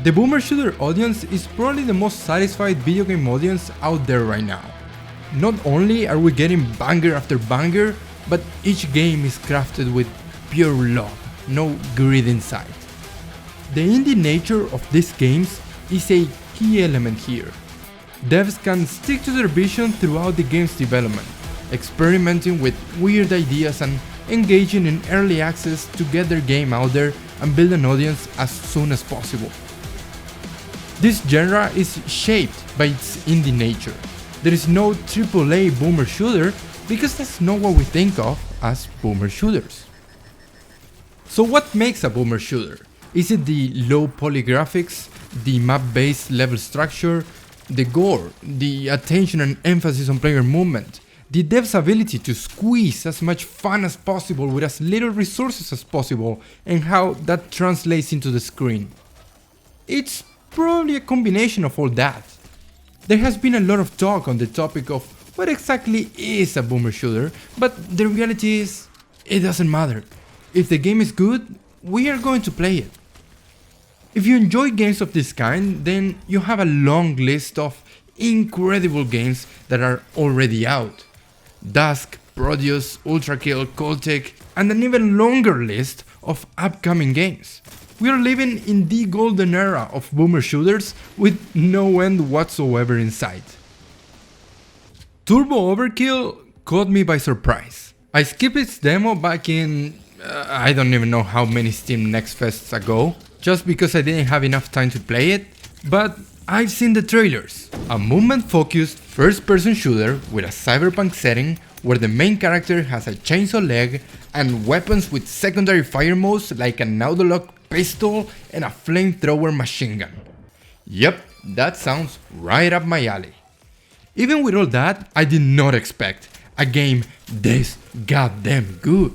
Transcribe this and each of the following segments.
The boomer shooter audience is probably the most satisfied video game audience out there right now. Not only are we getting banger after banger, but each game is crafted with pure love, no greed inside. The indie nature of these games is a key element here. Devs can stick to their vision throughout the game's development, experimenting with weird ideas and engaging in early access to get their game out there and build an audience as soon as possible. This genre is shaped by its indie nature. There is no AAA boomer shooter because that's not what we think of as boomer shooters. So what makes a boomer shooter? Is it the low poly graphics, the map-based level structure, the gore, the attention and emphasis on player movement, the dev's ability to squeeze as much fun as possible with as little resources as possible, and how that translates into the screen? It's probably a combination of all that. There has been a lot of talk on the topic of what exactly is a boomer shooter, but the reality is, it doesn't matter. If the game is good, we are going to play it. If you enjoy games of this kind, then you have a long list of incredible games that are already out. Dusk, Proteus, Ultrakill, Coltec, and an even longer list of upcoming games. We are living in the golden era of boomer shooters with no end whatsoever in sight. Turbo Overkill caught me by surprise. I skipped its demo back in I don't even know how many Steam Next Fests ago, just because I didn't have enough time to play it, but I've seen the trailers. A movement-focused first-person shooter with a cyberpunk setting where the main character has a chainsaw leg and weapons with secondary fire modes like an autolock pistol and a flamethrower machine gun. Yep, that sounds right up my alley. Even with all that, I did not expect a game this goddamn good.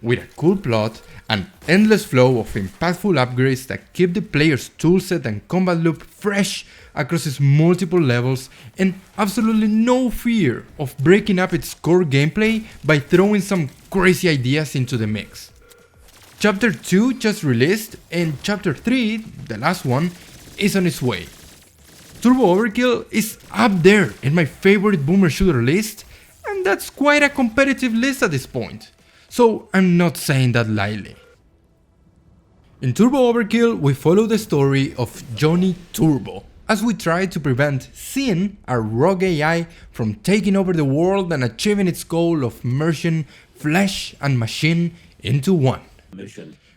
With a cool plot, an endless flow of impactful upgrades that keep the player's toolset and combat loop fresh across its multiple levels, and absolutely no fear of breaking up its core gameplay by throwing some crazy ideas into the mix. Chapter 2 just released, and Chapter 3, the last one, is on its way. Turbo Overkill is up there in my favorite boomer shooter list, and that's quite a competitive list at this point. So I'm not saying that lightly. In Turbo Overkill, we follow the story of Johnny Turbo as we try to prevent Sin, a rogue AI, from taking over the world and achieving its goal of merging flesh and machine into one.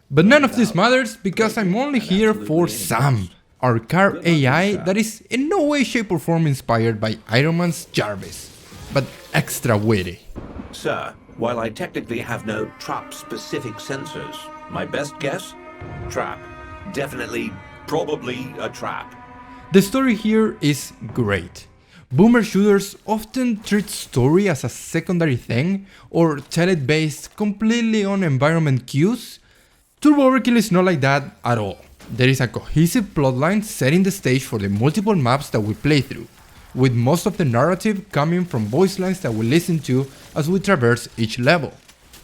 But none of this matters because I'm only here for Sam, our car AI that is in no way, shape or form inspired by Iron Man's Jarvis, but extra witty. Sir, while I technically have no trap-specific sensors, my best guess? Trap. Definitely, probably a trap. The story here is great. Boomer shooters often treat story as a secondary thing or tell it based completely on environment cues. Turbo Overkill is not like that at all. There is a cohesive plotline setting the stage for the multiple maps that we play through, with most of the narrative coming from voice lines that we listen to as we traverse each level.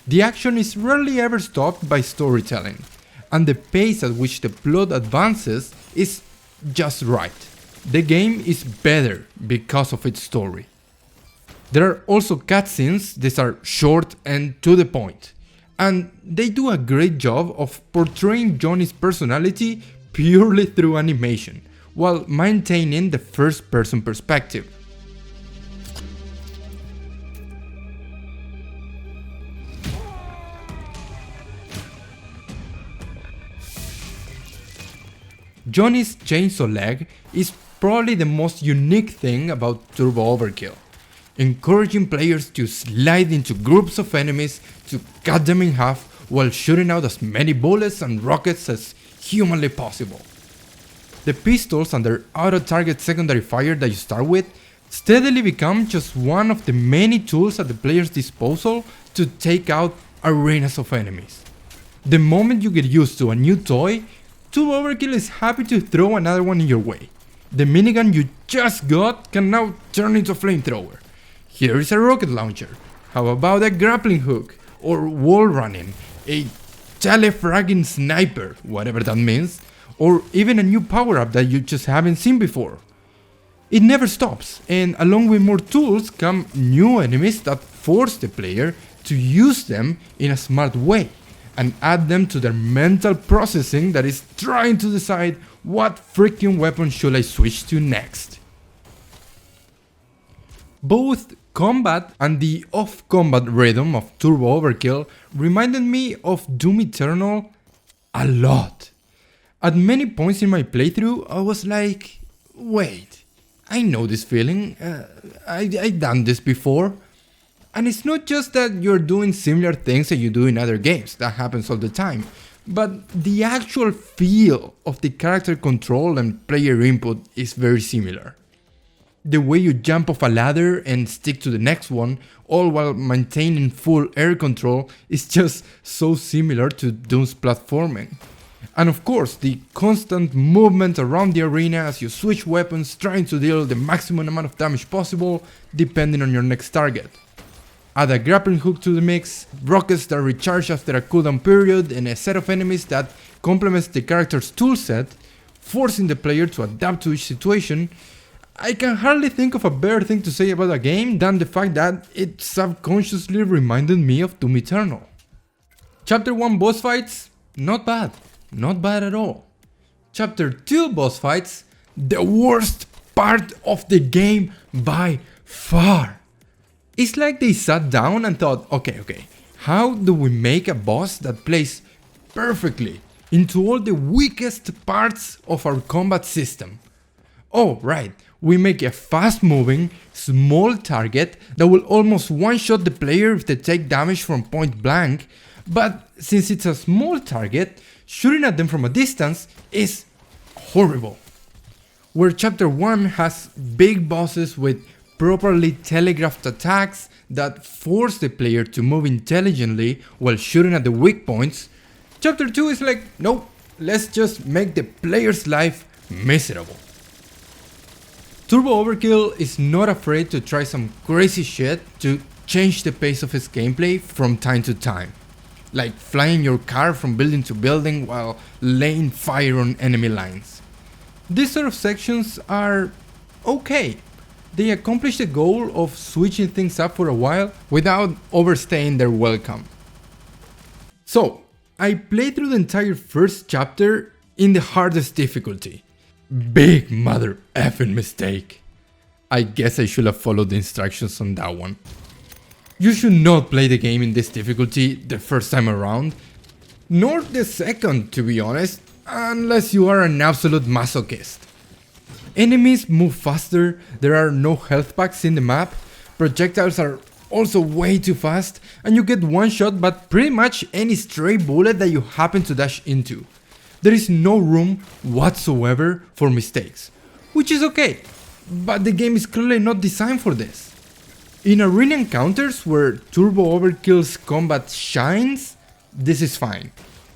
The action is rarely ever stopped by storytelling, and the pace at which the plot advances is just right. The game is better because of its story. There are also cutscenes that are short and to the point, and they do a great job of portraying Johnny's personality purely through animation, while maintaining the first-person perspective. Johnny's chainsaw leg is probably the most unique thing about Turbo Overkill, encouraging players to slide into groups of enemies to cut them in half while shooting out as many bullets and rockets as humanly possible. The pistols and their auto-target secondary fire that you start with steadily become just one of the many tools at the player's disposal to take out arenas of enemies. The moment you get used to a new toy, Turbo Overkill is happy to throw another one in your way. The minigun you just got can now turn into a flamethrower. Here is a rocket launcher. How about a grappling hook? Or wall running? A telefragging sniper, whatever that means. or even a new power-up that you just haven't seen before. It never stops, and along with more tools come new enemies that force the player to use them in a smart way and add them to their mental processing that is trying to decide what freaking weapon should I switch to next. Both combat and the off-combat rhythm of Turbo Overkill reminded me of Doom Eternal a lot. At many points in my playthrough, I was like, wait, I know this feeling, I've done this before. And it's not just that you're doing similar things that you do in other games, that happens all the time, but the actual feel of the character control and player input is very similar. The way you jump off a ladder and stick to the next one, all while maintaining full air control, is just so similar to Doom's platforming. And of course, the constant movement around the arena as you switch weapons, trying to deal the maximum amount of damage possible, depending on your next target. Add a grappling hook to the mix, rockets that recharge after a cooldown period, and a set of enemies that complements the character's toolset, forcing the player to adapt to each situation. I can hardly think of a better thing to say about a game than the fact that it subconsciously reminded me of Doom Eternal. Chapter 1 boss fights? Not bad. Not bad at all. Chapter 2 boss fights? The worst part of the game by far. It's like they sat down and thought, okay, how do we make a boss that plays perfectly into all the weakest parts of our combat system? Oh, right, we make a fast-moving, small target that will almost one-shot the player if they take damage from point blank, but since it's a small target, shooting at them from a distance is horrible. Where Chapter 1 has big bosses with properly telegraphed attacks that force the player to move intelligently while shooting at the weak points, Chapter 2 is like, nope, let's just make the player's life miserable. Turbo Overkill is not afraid to try some crazy shit to change the pace of his gameplay from time to time, like flying your car from building to building while laying fire on enemy lines. These sort of sections are okay. They accomplish the goal of switching things up for a while without overstaying their welcome. So, I played through the entire first chapter in the hardest difficulty. Big mother effing mistake. I guess I should have followed the instructions on that one. You should not play the game in this difficulty the first time around, nor the second, to be honest, unless you are an absolute masochist. Enemies move faster, there are no health packs in the map, projectiles are also way too fast, and you get one shot by pretty much any stray bullet that you happen to dash into. There is no room whatsoever for mistakes, which is okay, but the game is clearly not designed for this. In arena encounters where Turbo Overkill's combat shines, this is fine.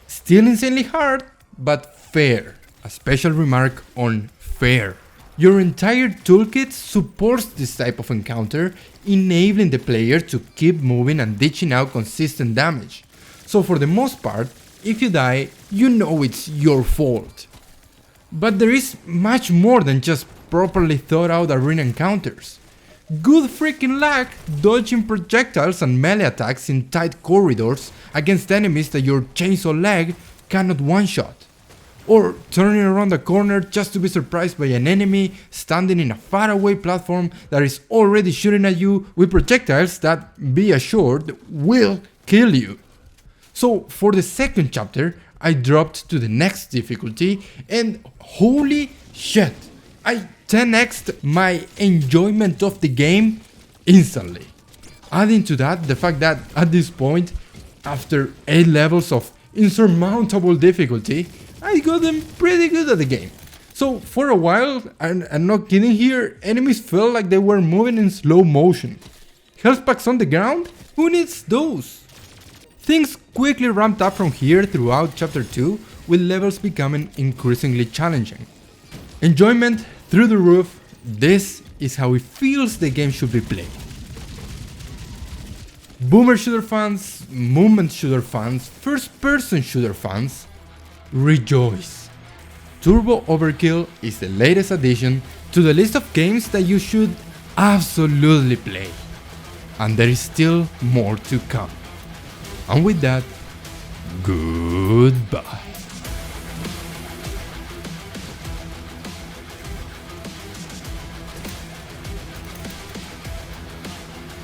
Still insanely hard, but fair. A special remark on fair. Your entire toolkit supports this type of encounter, enabling the player to keep moving and ditching out consistent damage. So for the most part, if you die, you know it's your fault. But there is much more than just properly thought out arena encounters. Good freaking luck dodging projectiles and melee attacks in tight corridors against enemies that your chainsaw leg cannot one-shot. Or turning around a corner just to be surprised by an enemy standing in a faraway platform that is already shooting at you with projectiles that, be assured, will kill you. So for the second chapter, I dropped to the next difficulty and holy shit, I 10x'd my enjoyment of the game instantly. Adding to that the fact that at this point, after 8 levels of insurmountable difficulty, I got them pretty good at the game. So for a while, and I'm not kidding here, enemies felt like they were moving in slow motion. Health packs on the ground? Who needs those? Things quickly ramped up from here throughout chapter 2, with levels becoming increasingly challenging. Enjoyment through the roof, this is how it feels the game should be played. Boomer shooter fans, movement shooter fans, first person shooter fans, rejoice. Turbo Overkill is the latest addition to the list of games that you should absolutely play. And there is still more to come. And with that, goodbye.